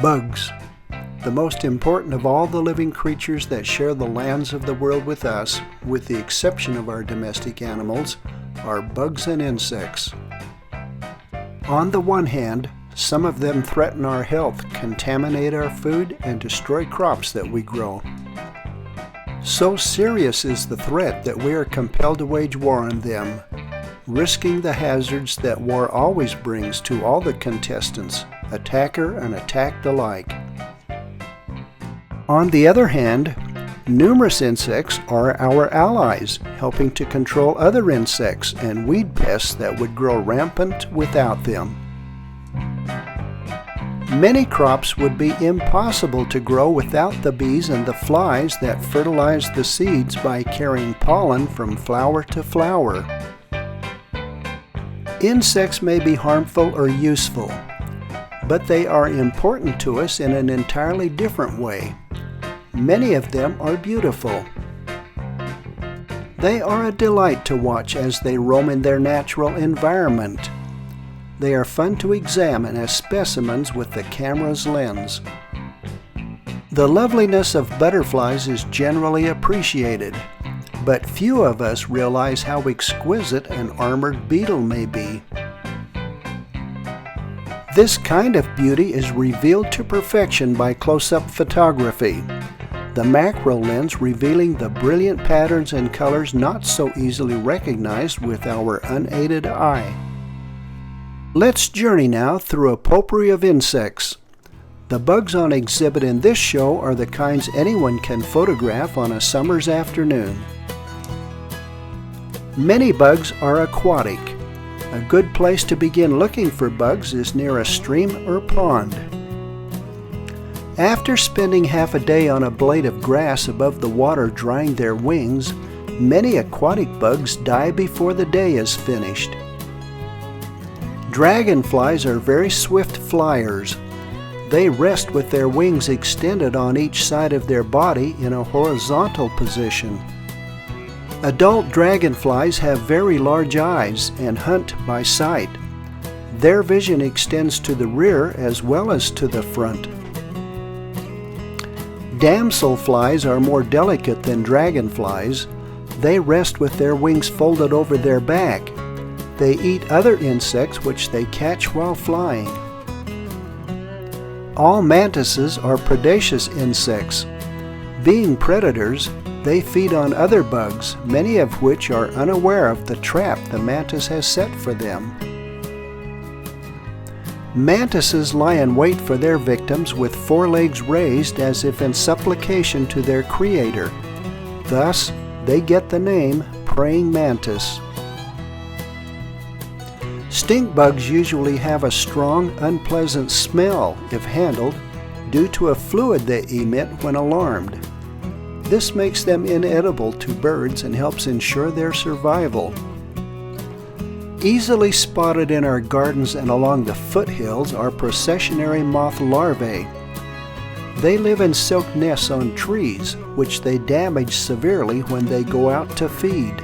Bugs. The most important of all the living creatures that share the lands of the world with us, with the exception of our domestic animals, are bugs and insects. On the one hand, some of them threaten our health, contaminate our food, and destroy crops that we grow. So serious is the threat that we are compelled to wage war on them, risking the hazards that war always brings to all the contestants, attacker and attacked alike. On the other hand, numerous insects are our allies, helping to control other insects and weed pests that would grow rampant without them. Many crops would be impossible to grow without the bees and the flies that fertilize the seeds by carrying pollen from flower to flower. Insects may be harmful or useful, but they are important to us in an entirely different way. Many of them are beautiful. They are a delight to watch as they roam in their natural environment. They are fun to examine as specimens with the camera's lens. The loveliness of butterflies is generally appreciated, but few of us realize how exquisite an armored beetle may be. This kind of beauty is revealed to perfection by close-up photography, the macro lens revealing the brilliant patterns and colors not so easily recognized with our unaided eye. Let's journey now through a potpourri of insects. The bugs on exhibit in this show are the kinds anyone can photograph on a summer's afternoon. Many bugs are aquatic. A good place to begin looking for bugs is near a stream or pond. After spending half a day on a blade of grass above the water drying their wings, many aquatic bugs die before the day is finished. Dragonflies are very swift flyers. They rest with their wings extended on each side of their body in a horizontal position. Adult dragonflies have very large eyes and hunt by sight. Their vision extends to the rear as well as to the front. Damselflies are more delicate than dragonflies. They rest with their wings folded over their back. They eat other insects which they catch while flying. All mantises are predaceous insects. Being predators, they feed on other bugs, many of which are unaware of the trap the mantis has set for them. Mantises lie in wait for their victims with forelegs raised as if in supplication to their creator. Thus, they get the name praying mantis. Stink bugs usually have a strong, unpleasant smell if handled due to a fluid they emit when alarmed. This makes them inedible to birds and helps ensure their survival. Easily spotted in our gardens and along the foothills are processionary moth larvae. They live in silk nests on trees, which they damage severely when they go out to feed.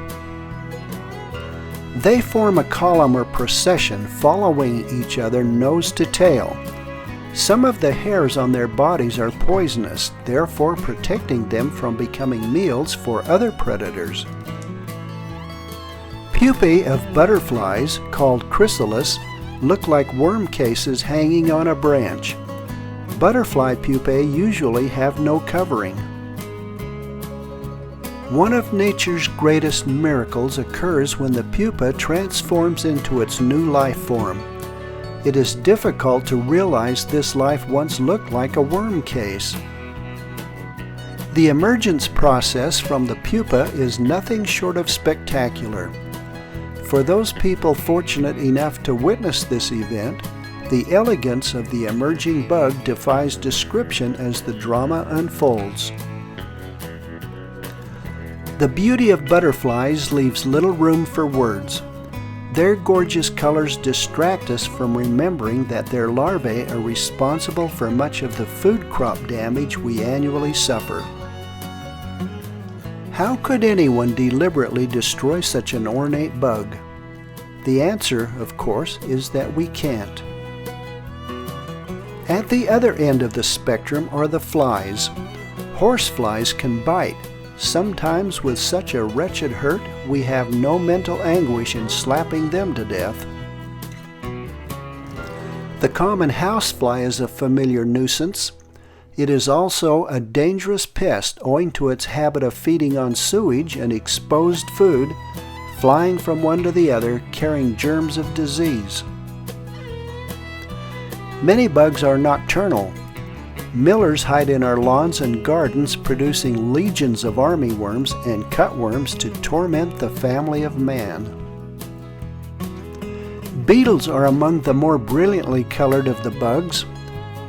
They form a column or procession following each other nose to tail. Some of the hairs on their bodies are poisonous, therefore protecting them from becoming meals for other predators. Pupae of butterflies, called chrysalis, look like worm cases hanging on a branch. Butterfly pupae usually have no covering. One of nature's greatest miracles occurs when the pupa transforms into its new life form. It is difficult to realize this life once looked like a worm case. The emergence process from the pupa is nothing short of spectacular. For those people fortunate enough to witness this event, the elegance of the emerging bug defies description as the drama unfolds. The beauty of butterflies leaves little room for words. Their gorgeous colors distract us from remembering that their larvae are responsible for much of the food crop damage we annually suffer. How could anyone deliberately destroy such an ornate bug? The answer, of course, is that we can't. At the other end of the spectrum are the flies. Horseflies can bite, sometimes with such a wretched hurt we have no mental anguish in slapping them to death. The common housefly is a familiar nuisance. It is also a dangerous pest owing to its habit of feeding on sewage and exposed food, flying from one to the other, carrying germs of disease. Many bugs are nocturnal. Millers hide in our lawns and gardens, producing legions of armyworms and cutworms to torment the family of man. Beetles are among the more brilliantly colored of the bugs.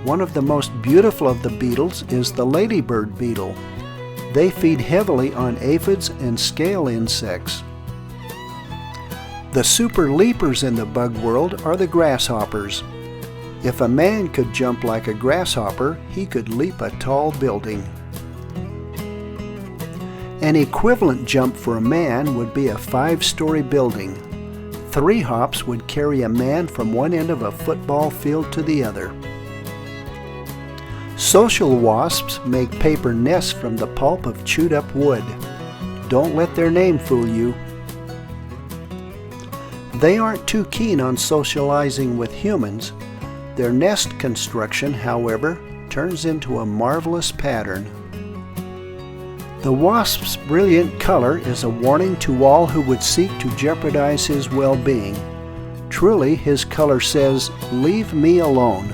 One of the most beautiful of the beetles is the ladybird beetle. They feed heavily on aphids and scale insects. The super leapers in the bug world are the grasshoppers. If a man could jump like a grasshopper, he could leap a tall building. An equivalent jump for a man would be a 5-story building. 3 hops would carry a man from one end of a football field to the other. Social wasps make paper nests from the pulp of chewed up wood. Don't let their name fool you. They aren't too keen on socializing with humans. Their nest construction, however, turns into a marvelous pattern. The wasp's brilliant color is a warning to all who would seek to jeopardize his well-being. Truly, his color says, "Leave me alone."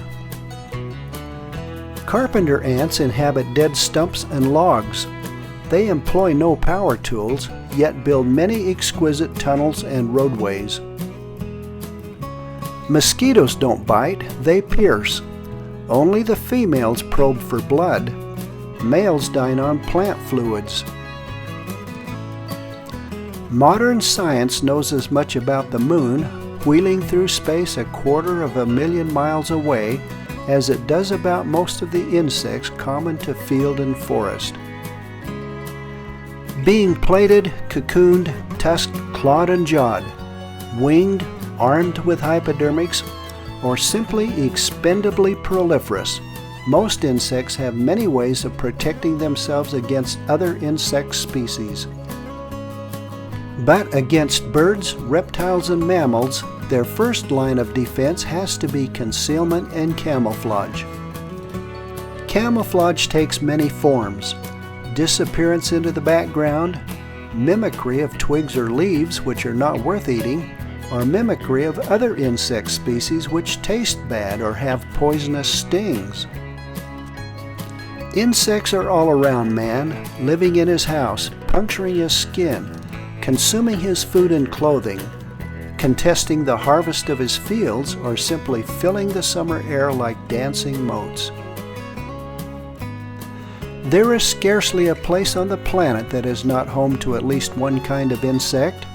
Carpenter ants inhabit dead stumps and logs. They employ no power tools, yet build many exquisite tunnels and roadways. Mosquitoes don't bite, they pierce. Only the females probe for blood. Males dine on plant fluids. Modern science knows as much about the moon, wheeling through space 250,000 miles away, as it does about most of the insects common to field and forest. Being plated, cocooned, tusked, clawed and jawed, winged, armed with hypodermics, or simply expendably proliferous, most insects have many ways of protecting themselves against other insect species. But against birds, reptiles, and mammals, their first line of defense has to be concealment and camouflage. Camouflage takes many forms: disappearance into the background, mimicry of twigs or leaves which are not worth eating, or mimicry of other insect species which taste bad or have poisonous stings. Insects are all around man, living in his house, puncturing his skin, consuming his food and clothing, contesting the harvest of his fields, or simply filling the summer air like dancing motes. There is scarcely a place on the planet that is not home to at least one kind of insect.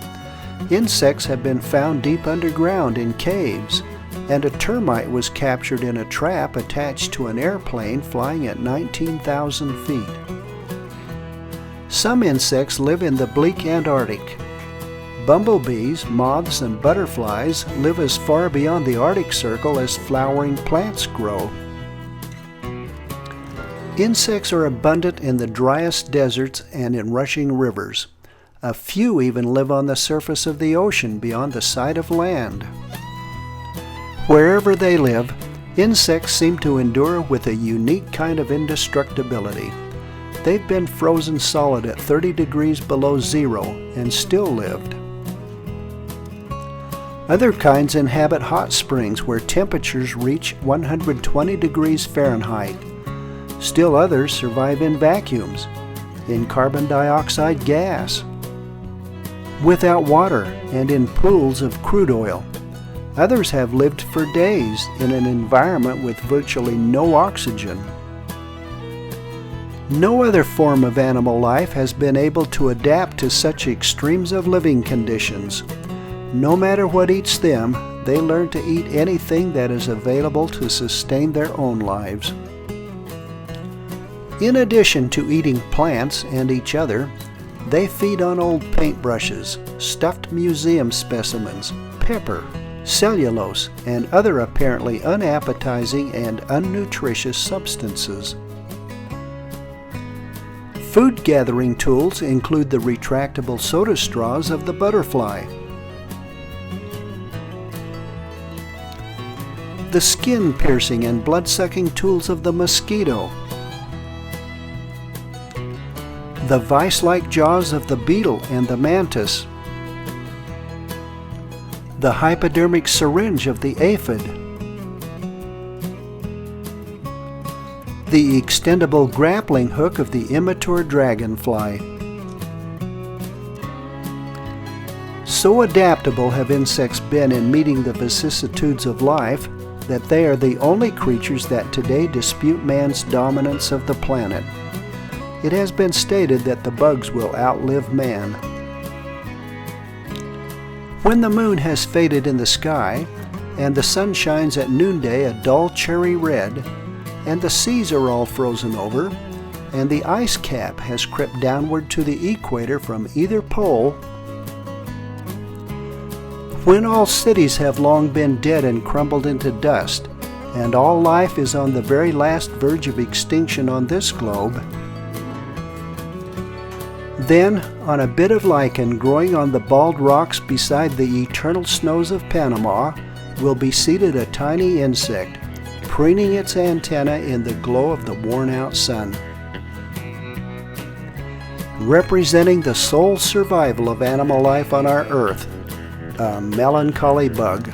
Insects have been found deep underground in caves, and a termite was captured in a trap attached to an airplane flying at 19,000 feet. Some insects live in the bleak Antarctic. Bumblebees, moths, and butterflies live as far beyond the Arctic Circle as flowering plants grow. Insects are abundant in the driest deserts and in rushing rivers. A few even live on the surface of the ocean beyond the sight of land. Wherever they live, insects seem to endure with a unique kind of indestructibility. They've been frozen solid at 30 degrees below zero and still lived. Other kinds inhabit hot springs where temperatures reach 120 degrees Fahrenheit. Still others survive in vacuums, in carbon dioxide gas, without water, and in pools of crude oil. Others have lived for days in an environment with virtually no oxygen. No other form of animal life has been able to adapt to such extremes of living conditions. No matter what eats them, they learn to eat anything that is available to sustain their own lives. In addition to eating plants and each other, they feed on old paintbrushes, stuffed museum specimens, pepper, cellulose, and other apparently unappetizing and unnutritious substances. Food gathering tools include the retractable soda straws of the butterfly, the skin-piercing and blood-sucking tools of the mosquito, the vice-like jaws of the beetle and the mantis, the hypodermic syringe of the aphid, the extendable grappling hook of the immature dragonfly. So adaptable have insects been in meeting the vicissitudes of life that they are the only creatures that today dispute man's dominance of the planet. It has been stated that the bugs will outlive man. When the moon has faded in the sky, and the sun shines at noonday a dull cherry red, and the seas are all frozen over, and the ice cap has crept downward to the equator from either pole, when all cities have long been dead and crumbled into dust, and all life is on the very last verge of extinction on this globe, then, on a bit of lichen growing on the bald rocks beside the eternal snows of Panama, will be seated a tiny insect, preening its antenna in the glow of the worn-out sun. Representing the sole survival of animal life on our earth, a melancholy bug.